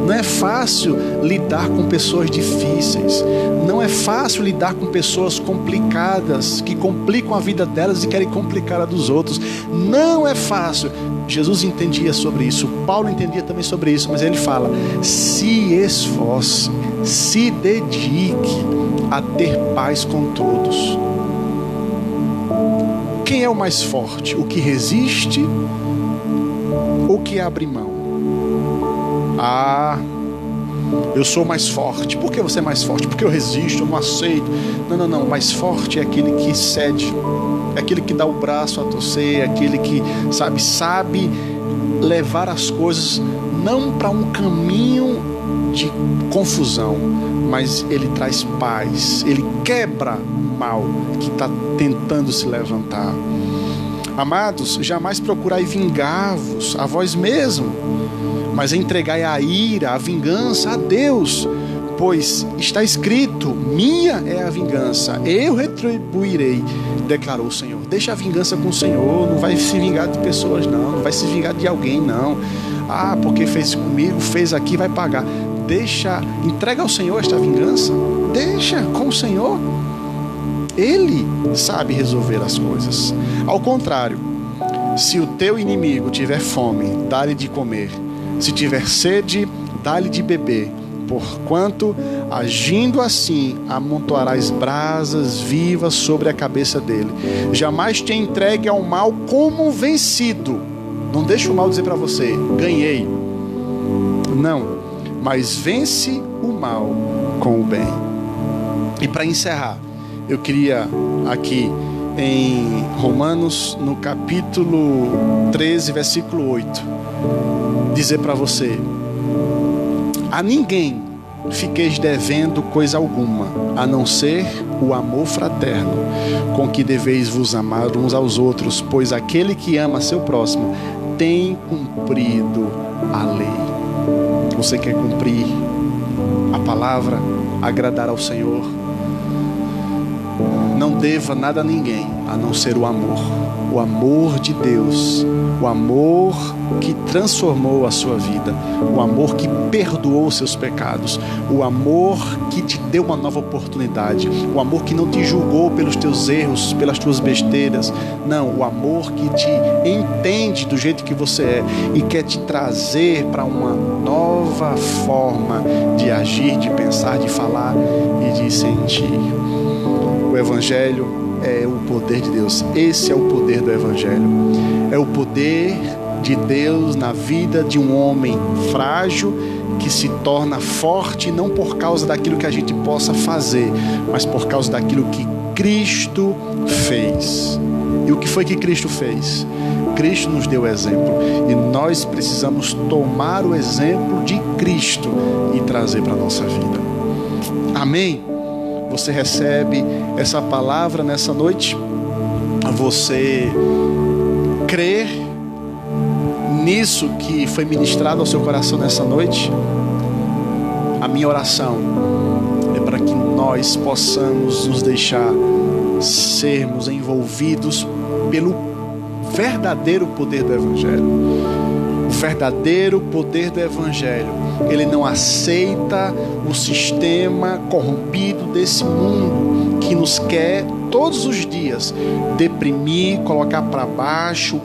Não é fácil lidar com pessoas difíceis. Não é fácil lidar com pessoas complicadas, que complicam a vida delas e querem complicar a dos outros. Não é fácil. Jesus entendia sobre isso, Paulo entendia também sobre isso, mas ele fala: se esforce, se dedique a ter paz com todos. Quem é o mais forte? O que resiste ou o que abre mão? Eu sou mais forte. Por que você é mais forte? Porque eu resisto, eu não aceito. Não. O mais forte é aquele que cede, é aquele que dá o braço a torcer, é aquele que sabe levar as coisas não para um caminho de confusão, mas ele traz paz, ele quebra o mal que está tentando se levantar. Amados, jamais procurai vingar-vos a vós mesmo, mas entregai a ira, a vingança a Deus, pois está escrito: minha é a vingança, eu retribuirei, declarou o Senhor. Deixa a vingança com o Senhor. Não vai se vingar de pessoas não vai se vingar de alguém não. Porque fez comigo, fez aqui, vai pagar. Entrega ao Senhor esta vingança. Deixa com o Senhor. Ele sabe resolver as coisas. Ao contrário, se o teu inimigo tiver fome, dá-lhe de comer. Se tiver sede, dá-lhe de beber. Porquanto, agindo assim, amontoarás brasas vivas sobre a cabeça dele. Jamais te entregue ao mal como vencido. Não deixa o mal dizer para você: ganhei. Não, mas vence o mal com o bem. E para encerrar, eu queria aqui em Romanos, no capítulo 13, versículo 8, dizer para você: a ninguém fiqueis devendo coisa alguma, a não ser o amor fraterno, com que deveis vos amar uns aos outros, pois aquele que ama seu próximo tem cumprido a lei. Você quer cumprir a palavra, agradar ao Senhor? Não deva nada a ninguém, a não ser o amor de Deus, o amor que transformou a sua vida, o amor que perdoou os seus pecados, o amor que te deu uma nova oportunidade, o amor que não te julgou pelos teus erros, pelas tuas besteiras. Não, o amor que te entende do jeito que você é e quer te trazer para uma nova forma de agir, de pensar, de falar e de sentir. O Evangelho é o poder de Deus. Esse é o poder do Evangelho. É o poder de Deus na vida de um homem frágil que se torna forte, não por causa daquilo que a gente possa fazer, mas por causa daquilo que Cristo fez. E o que foi que Cristo fez? Cristo nos deu exemplo. E nós precisamos tomar o exemplo de Cristo e trazer para a nossa vida. Amém? Você recebe essa palavra nessa noite? Você crer nisso que foi ministrado ao seu coração nessa noite, a minha oração é para que nós possamos nos deixar sermos envolvidos pelo verdadeiro poder do Evangelho. O verdadeiro poder do Evangelho, ele não aceita o sistema corrompido desse mundo que nos quer todos os dias deprimir, colocar para baixo,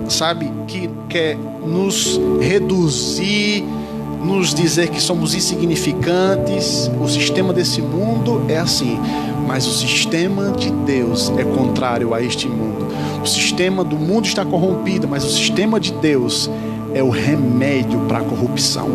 sabe? Que quer nos reduzir, nos dizer que somos insignificantes. O sistema desse mundo é assim, mas o sistema de Deus é contrário a este mundo. O sistema do mundo está corrompido, mas o sistema de Deus é o remédio para a corrupção.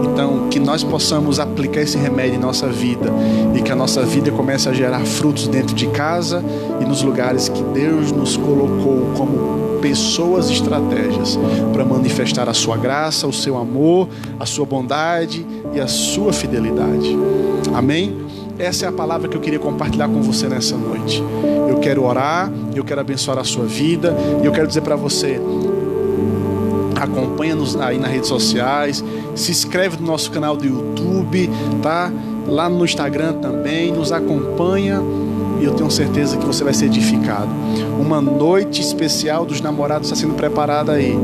Então, que nós possamos aplicar esse remédio em nossa vida e que a nossa vida comece a gerar frutos dentro de casa e nos lugares que Deus nos colocou como pessoas e estratégias para manifestar a sua graça, o seu amor, a sua bondade e a sua fidelidade. Amém? Essa é a palavra que eu queria compartilhar com você nessa noite. Eu quero orar, eu quero abençoar a sua vida e eu quero dizer para você: acompanha-nos aí nas redes sociais, se inscreve no nosso canal do YouTube, tá? Lá no Instagram também, nos acompanha e eu tenho certeza que você vai ser edificado. Uma noite especial dos namorados está sendo preparada aí,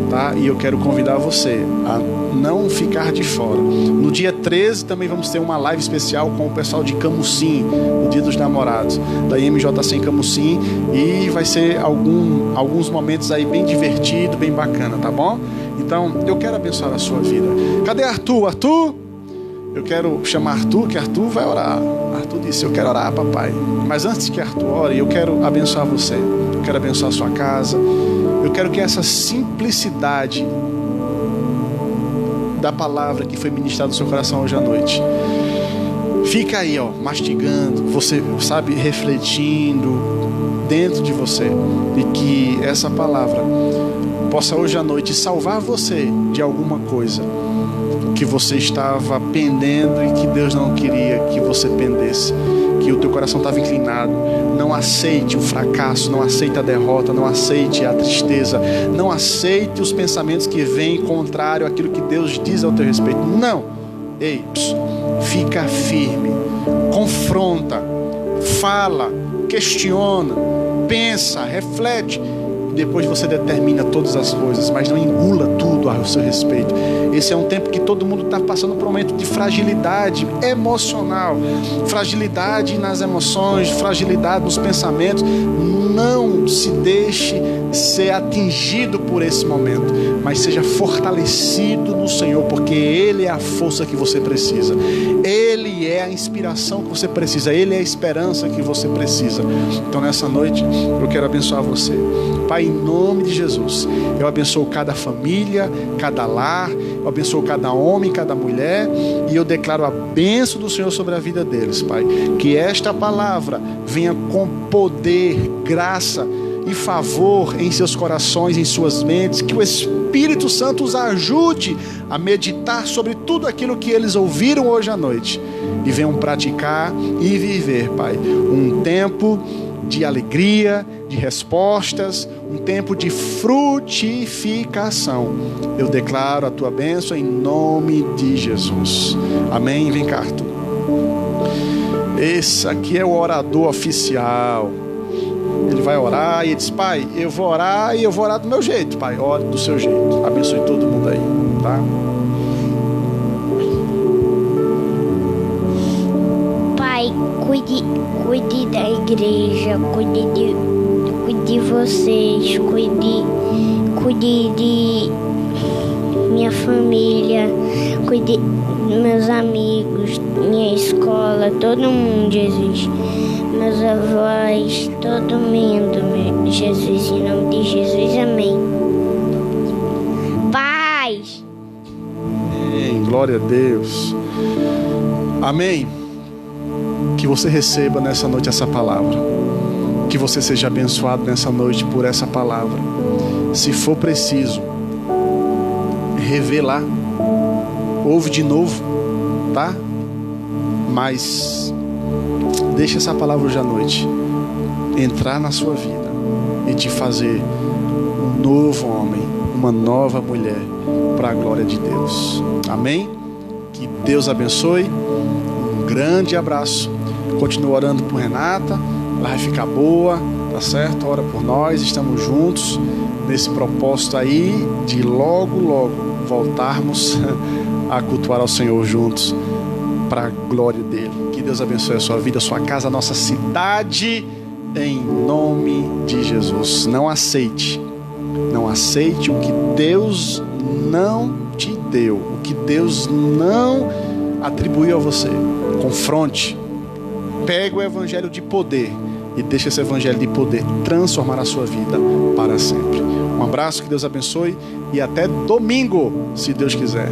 tá? E eu quero convidar você a não ficar de fora. No dia 13 também vamos ter uma live especial com o pessoal de Camusim, no Dia dos Namorados, da MJC em Camusim, e vai ser alguns momentos aí bem divertido, bem bacana, tá bom? Então, eu quero abençoar a sua vida. Cadê Arthur? Arthur? Eu quero chamar Arthur, que Arthur vai orar. Arthur disse: eu quero orar, papai. Mas antes que Arthur ore, eu quero abençoar você. Eu quero abençoar a sua casa. Eu quero que essa simplicidade da palavra que foi ministrada no seu coração hoje à noite fica aí, ó, mastigando, você sabe, refletindo dentro de você, e que essa palavra possa hoje à noite salvar você de alguma coisa que você estava pendendo e que Deus não queria que você pendesse, que o teu coração estava inclinado. Não aceite o fracasso, não aceite a derrota, não aceite a tristeza, não aceite os pensamentos que vêm contrário àquilo que Deus diz ao teu respeito. Não. Ei, fica firme, confronta, fala, questiona, pensa, reflete. Depois você determina todas as coisas, mas não engula tudo ao seu respeito. Esse é um tempo que todo mundo está passando por um momento de fragilidade emocional, fragilidade nas emoções, fragilidade nos pensamentos. Não se deixe ser atingido por esse momento, mas seja fortalecido no Senhor, porque Ele é a força que você precisa, Ele é a inspiração que você precisa, Ele é a esperança que você precisa. Então nessa noite eu quero abençoar você, Pai, em nome de Jesus. Eu abençoo cada família, cada lar, eu abençoo cada homem, cada mulher, e eu declaro a bênção do Senhor sobre a vida deles, Pai. Que esta palavra venha com poder, graça e favor em seus corações, em suas mentes. Que o Espírito Santo os ajude a meditar sobre tudo aquilo que eles ouviram hoje à noite e venham praticar e viver, Pai, um tempo de alegria, de respostas, um tempo de frutificação. Eu declaro a tua bênção em nome de Jesus. Amém? Vem cá, Arthur. Esse aqui é o orador oficial. Ele vai orar e ele diz: pai, eu vou orar e eu vou orar do meu jeito. Pai, ore do seu jeito. Abençoe todo mundo aí, tá? Pai, cuide da igreja, cuide de vocês, cuide de minha família, cuide dos meus amigos, minha escola, todo mundo, Jesus. Meus avós, todo mundo, Jesus, em nome de Jesus, amém. Paz! Amém, glória a Deus. Amém. Que você receba nessa noite essa palavra. Que você seja abençoado nessa noite por essa palavra. Se for preciso, revelar, ouve de novo, tá? Mas deixa essa palavra hoje à noite entrar na sua vida e te fazer um novo homem, uma nova mulher para a glória de Deus. Amém? Que Deus abençoe. Um grande abraço. Continua orando por Renata. Ela vai ficar boa, tá certo? Ora por nós. Estamos juntos nesse propósito aí de logo voltarmos a cultuar ao Senhor juntos para a glória dele. Que Deus abençoe a sua vida, a sua casa, a nossa cidade, em nome de Jesus. Não aceite o que Deus não te deu, o que Deus não atribuiu a você. Confronte, pegue o evangelho de poder e deixe esse evangelho de poder transformar a sua vida para sempre. Um abraço, que Deus abençoe e até domingo, se Deus quiser.